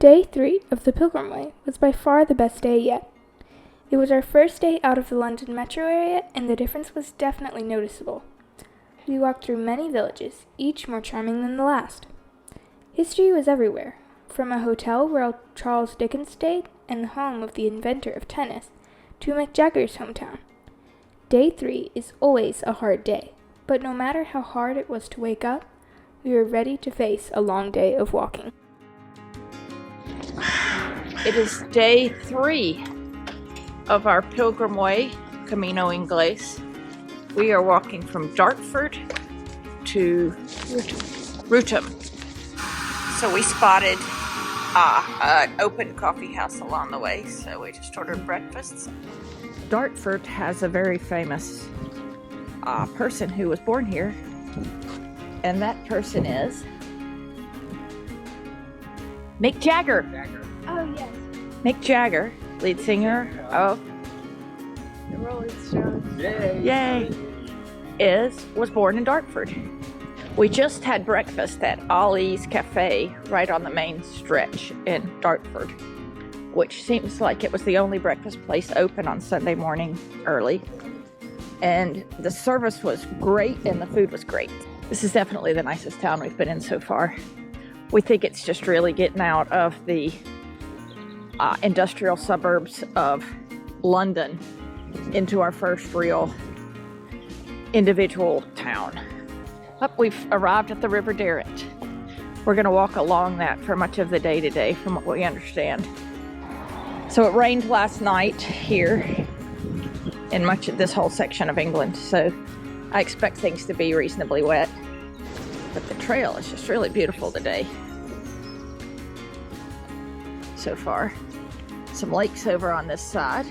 Day 3 of the Pilgrim Way was by far the best day yet. It was our first day out of the London metro area, and the difference was definitely noticeable. We walked through many villages, each more charming than the last. History was everywhere, from a hotel where Charles Dickens stayed and the home of the inventor of tennis, to Mick Jagger's hometown. Day 3 is always a hard day, but no matter how hard it was to wake up, we were ready to face a long day of walking. It is day 3 of our Pilgrim Way, Camino Ingles. We are walking from Dartford to Wrotham. So we spotted an open coffee house along the way, so we just ordered breakfast. Dartford has a very famous person who was born here, and that person is Mick Jagger. Oh, yes. Mick Jagger, lead singer of The Rolling Stones. Yay! Was born in Dartford. We just had breakfast at Ollie's Cafe right on the main stretch in Dartford, which seems like it was the only breakfast place open on Sunday morning early. And the service was great and the food was great. This is definitely the nicest town we've been in so far. We think it's just really getting out of the industrial suburbs of London into our first real individual town. We've arrived at the River Derwent. We're going to walk along that for much of the day today, from what we understand. So it rained last night here in much of this whole section of England, so I expect things to be reasonably wet. But the trail is just really beautiful today so far. Some lakes over on this side.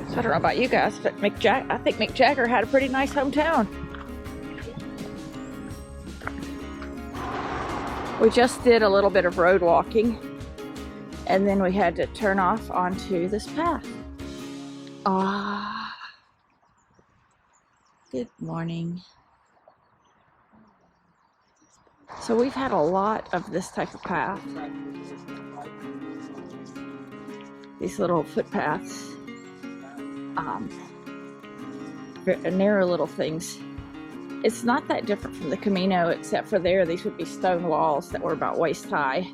So I don't know about you guys, but I think Mick Jagger had a pretty nice hometown. We just did a little bit of road walking, and then we had to turn off onto this path. Good morning. So we've had a lot of this type of path. These little footpaths. Narrow little things. It's not that different from the Camino, except for these would be stone walls that were about waist high.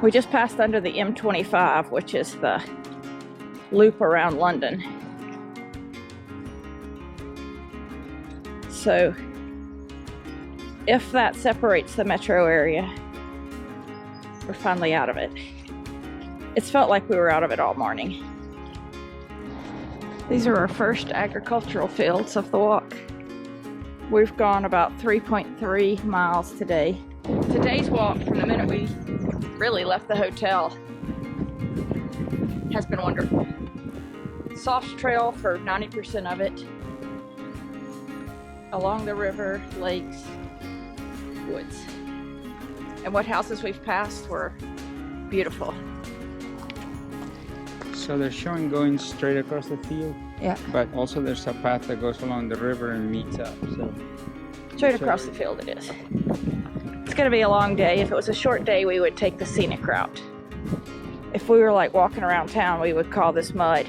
We just passed under the M25, which is the loop around London. So if that separates the metro area, we're finally out of it. It's felt like we were out of it all morning. These are our first agricultural fields of the walk. We've gone about 3.3 miles today. Today's walk, from the minute we really left the hotel, has been wonderful. Soft trail for 90% of it. Along the river, lakes, woods. And what houses we've passed were beautiful. So they're showing going straight across the field. Yeah. But also there's a path that goes along the river and meets up. So straight across the field it is. It's going to be a long day. If it was a short day, we would take the scenic route. If we were like walking around town, we would call this mud.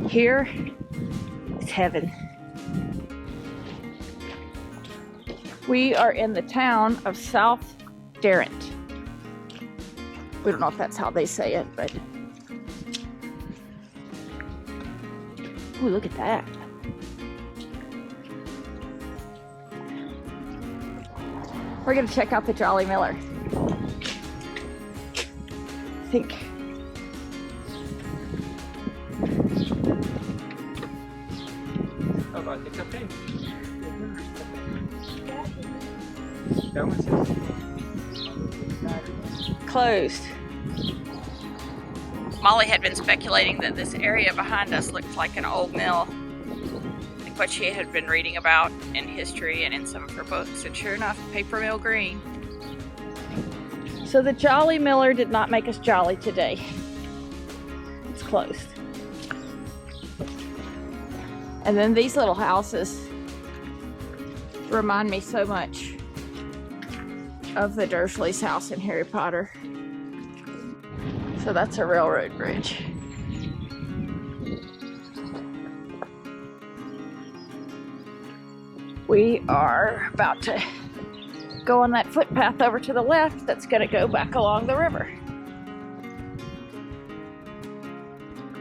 Here, it's heaven. We are in the town of South Derwent. We don't know if that's how they say it, but ooh, look at that. We're gonna check out the Jolly Miller. I think how about the cafe? That one says closed. Molly had been speculating that this area behind us looked like an old mill, like what she had been reading about in history and in some of her books, and sure enough, paper mill green. So the Jolly Miller did not make us jolly today. It's closed. And then these little houses remind me so much of the Dursleys' house in Harry Potter. So that's a railroad bridge. We are about to go on that footpath over to the left that's going to go back along the river.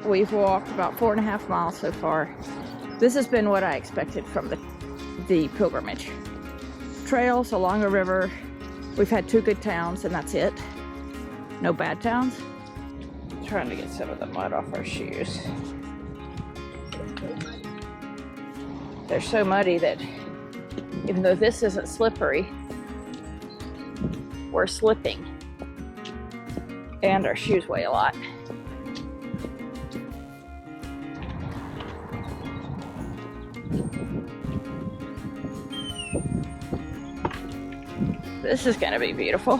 We've walked about 4.5 miles so far. This has been what I expected from the pilgrimage. Trails along a river. We've had 2 good towns and that's it. No bad towns. Trying to get some of the mud off our shoes. They're so muddy that even though this isn't slippery, we're slipping. And our shoes weigh a lot. This is going to be beautiful.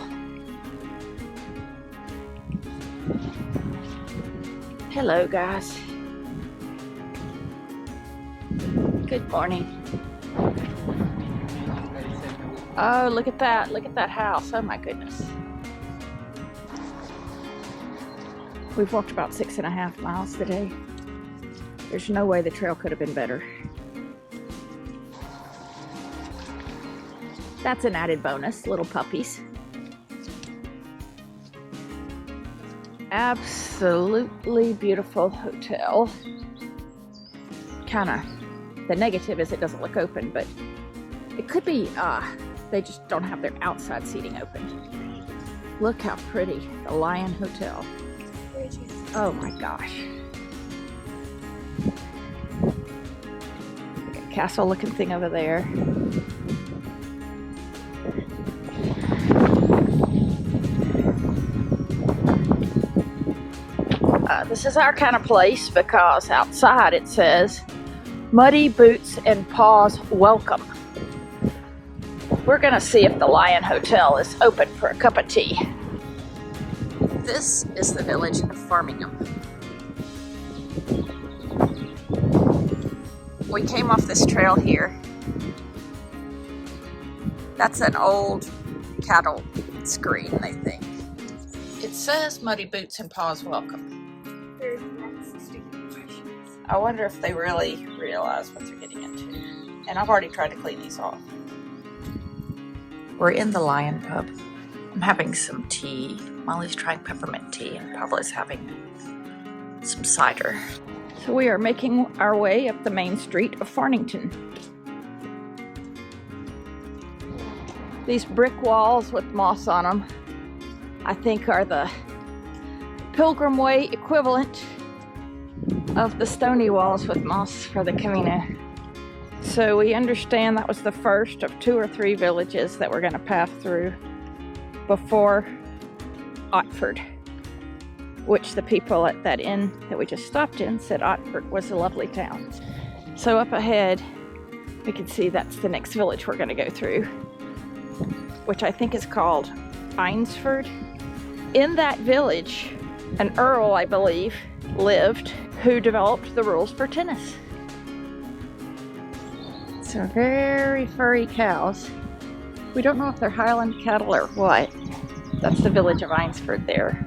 Hello, guys. Good morning. Oh, look at that. Look at that house. Oh, my goodness. We've walked about 6.5 miles today. There's no way the trail could have been better. That's an added bonus, little puppies. Absolutely beautiful hotel. Kinda, the negative is it doesn't look open, but it could be, they just don't have their outside seating open. Look how pretty, the Lion Hotel. Oh my gosh. Like a castle looking thing over there. This is our kind of place because outside it says, "Muddy boots and paws welcome." We're gonna see if the Lion Hotel is open for a cup of tea. This is the village of Farmingham. We came off this trail here. That's an old cattle screen, I think. It says "Muddy boots and paws welcome." I wonder if they really realize what they're getting into. And I've already tried to clean these off. We're in the Lion Pub. I'm having some tea. Molly's trying peppermint tea and Pablo's having some cider. So we are making our way up the main street of Farmington. These brick walls with moss on them, I think, are the Pilgrim Way equivalent of the stony walls with moss for the Camino. So we understand that was the first of 2 or 3 villages that we're going to pass through before Dartford, which the people at that inn that we just stopped in said Dartford was a lovely town. So up ahead, we can see that's the next village we're going to go through, which I think is called Eynsford. In that village, an earl, I believe, lived who developed the rules for tennis. So very furry cows. We don't know if they're Highland cattle or what. That's the village of Eynsford there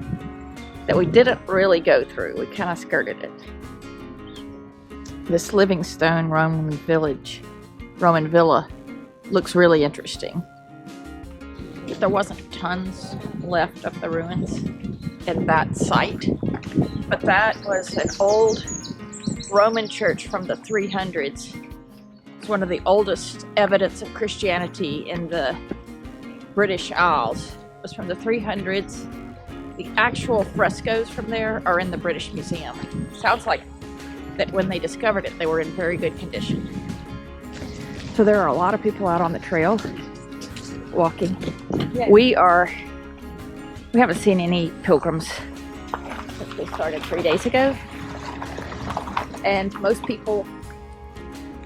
that we didn't really go through. We kind of skirted it. This Livingstone Roman villa looks really interesting. There wasn't tons left of the ruins in that site, but that was an old Roman church from the 300s. It's one of the oldest evidence of Christianity in the British Isles. It was from the 300s. The actual frescoes from there are in the British Museum. Sounds like that when they discovered it, they were in very good condition. So there are a lot of people out on the trail walking. Yeah. We haven't seen any pilgrims since we started 3 days ago. And most people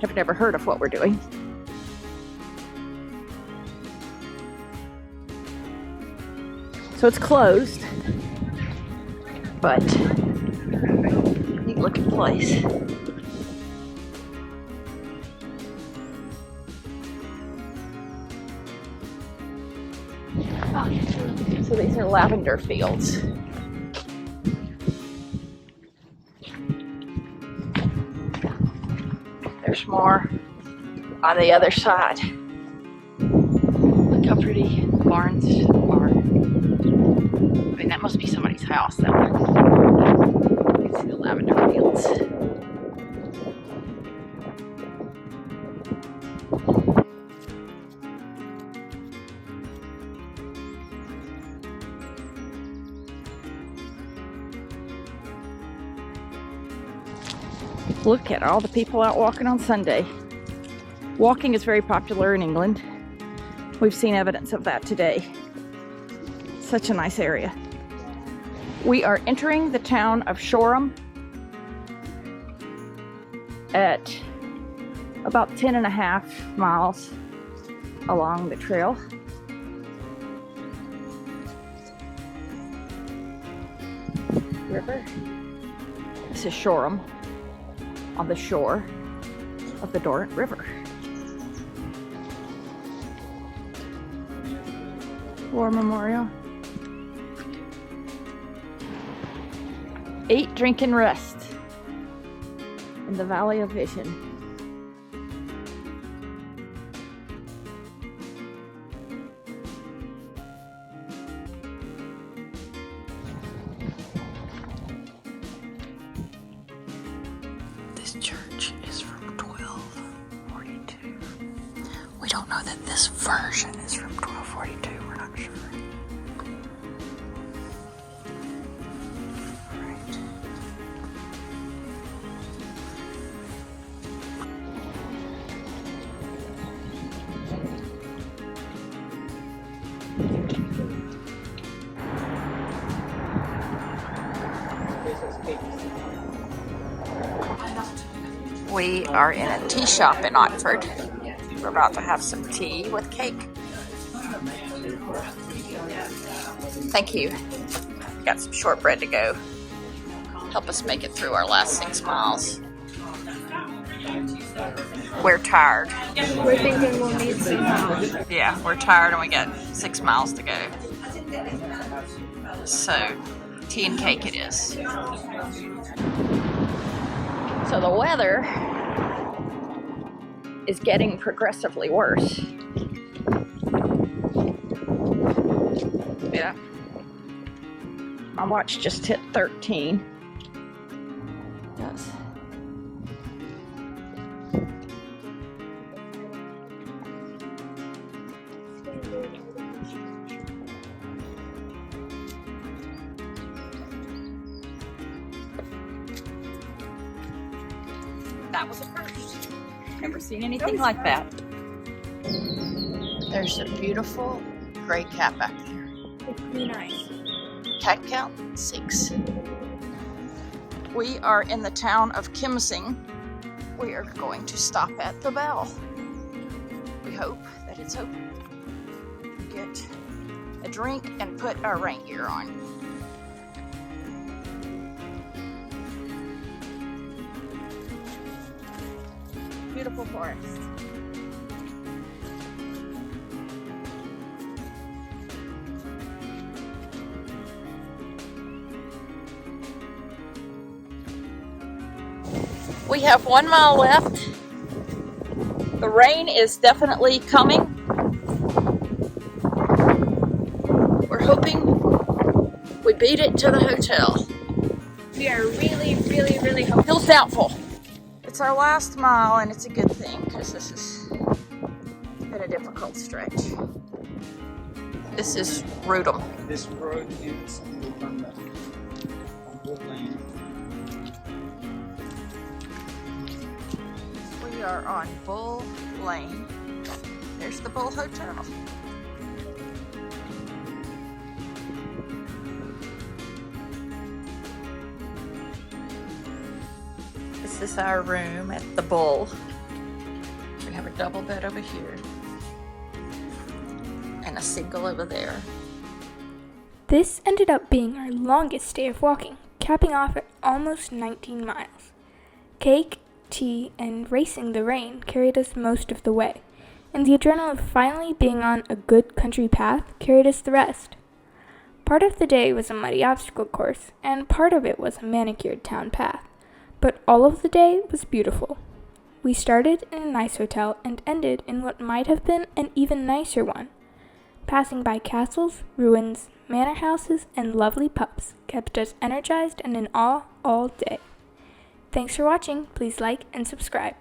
have never heard of what we're doing. So it's closed, but neat looking place. These are lavender fields. There's more on the other side. Look how pretty the barns are. I mean, that must be somebody's house, that one. You can see the lavender fields. Look at all the people out walking on Sunday. Walking is very popular in England. We've seen evidence of that today. Such a nice area. We are entering the town of Shoreham at about 10.5 miles along the trail. River. This is Shoreham on the shore of the Dartford River. War Memorial. Eat, drink, and rest in the Valley of Vision. This church is from 1242. We don't know that this version is from 1242. We're not sure. We are in a tea shop in Dartford. We're about to have some tea with cake. Thank you. Got some shortbread to go. Help us make it through our last 6 miles. We're tired. We're thinking we'll need some help. Yeah, we're tired and we got 6 miles to go. So, tea and cake it is. So the weather is getting progressively worse. Yeah. My watch just hit 13. Yes. That was a first. Never seen anything like that. There's a beautiful gray cat back there. It's pretty nice. Cat count 6. We are in the town of Kimsing. We are going to stop at the Bell. We hope that it's open. Get a drink and put our rain gear on. Beautiful forest. We have 1 mile left. The rain is definitely coming. We're hoping we beat it to the hotel. We are really hoping. Hill's doubtful. It's our last mile, and it's a good thing because this has been a difficult stretch. This is Wrotham. This road is on the lane. We are on Bull Lane. There's the Bull Hotel. This is our room at the Bull. We have a double bed over here and a single over there. This ended up being our longest day of walking, capping off at almost 19 miles. Cake, tea, and racing the rain carried us most of the way, and the adrenaline of finally being on a good country path carried us the rest. Part of the day was a muddy obstacle course, and part of it was a manicured town path. But all of the day was beautiful. We started in a nice hotel and ended in what might have been an even nicer one. Passing by castles, ruins, manor houses, and lovely pubs kept us energized and in awe all day. Thanks for watching. Please like and subscribe.